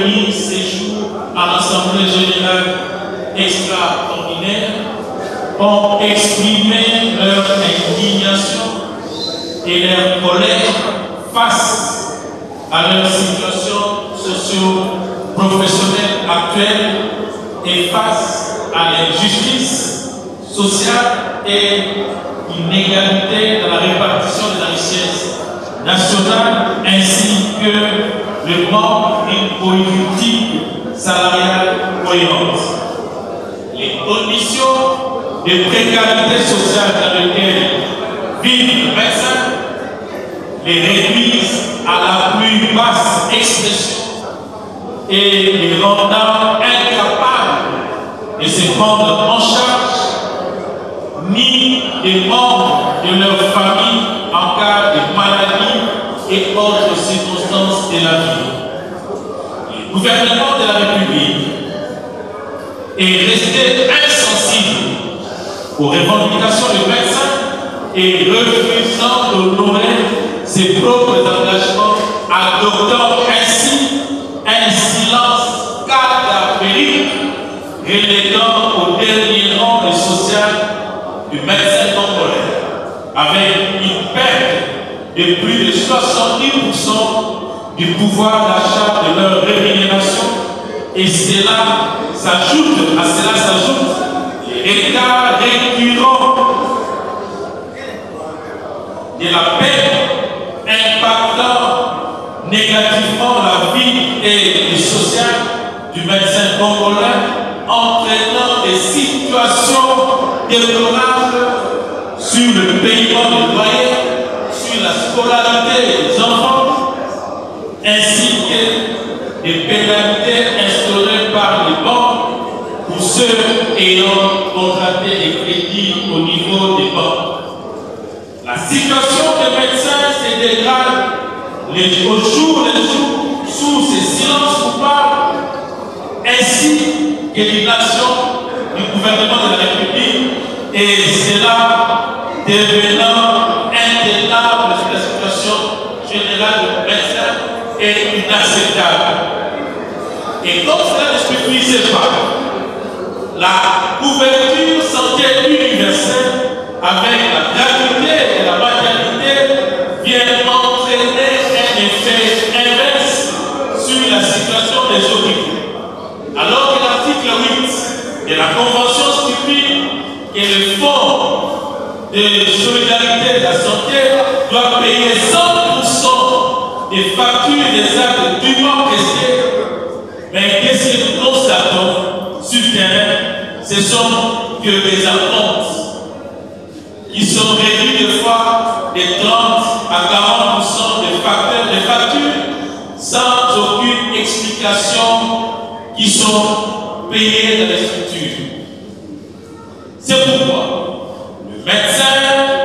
remis séjour à l'Assemblée générale extraordinaire ont exprimé leur indignation et leur colère face à leur situation socio-professionnelle actuelle et face à l'injustice sociale et l'inégalité dans la répartition de la richesse nationale ainsi que le manque d'une politique salariale cohérente. Les conditions de précarité sociale dans lesquelles vivent les médecins les réduisent à la plus basse expression et les rendant incapables de se prendre en charge ni des membres de leur famille en cas de maladie et autres circonstances de la vie. Le gouvernement de la République est resté insensible aux revendications des médecins et refusant d'honorer ses propres engagements, adoptant ainsi un silence cadavérique, reléguant au dernier rang et social du médecin congolais, avec une perte de plus de 70% du pouvoir d'achat de leur rémunération, et cela s'ajoute les écarts récurrents de la paix impactant négativement la vie et le social du médecin congolais, entraînant des situations déplorables sur le paiement des loyers, sur la scolarité des enfants, ainsi que des pénalités instaurées par les banques pour ceux ayant contracté des crédits au niveau des banques. La situation des médecins se dégrade au jour le jour sous ces silences coupables, ainsi que l'inaction du gouvernement de la République, et cela devenant intenable sur la situation générale des médecins et inacceptable. Et comme cela ne suffisait pas, la couverture santé universelle avec la gratuité et la maternité vient entraîner un effet inverse sur la situation des hôpitaux. Alors que l'article 8 de la Convention stipule que le Fonds de solidarité de la santé doit payer 100% des factures des actes dûment prestés, mais qu'est-ce que nous constatons sur le terrain? Ce sont que des attentes qui sont réduits de fois de 30 à 40% des factures sans aucune explication qui sont payées dans les structures. C'est pourquoi le médecin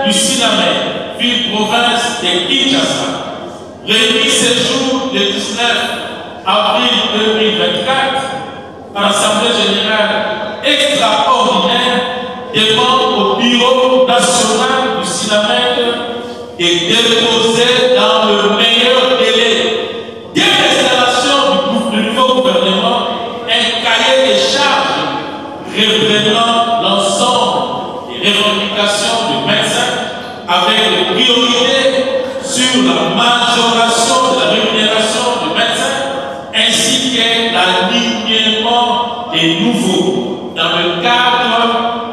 du Sinamé, ville province de Kinshasa, réunit ce jour le 19 avril 2024 à l'Assemblée générale extraordinaire, demande au Bureau national du Sinamède de déposer dans le meilleur délai dès l'installation du nouveau gouvernement un cahier de charges reprenant l'ensemble des revendications du médecin avec des priorités sur la majoration de la rémunération du médecin ainsi que l'alignement des nouveaux dans le cadre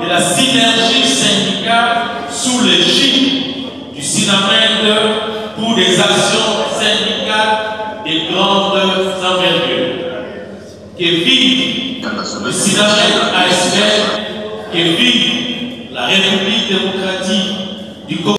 de la synergie syndicale sous l'égide du Sinamède pour des actions syndicales de grande envergure. Que vive le Sinamède ASP, que vive la République démocratique du Congo.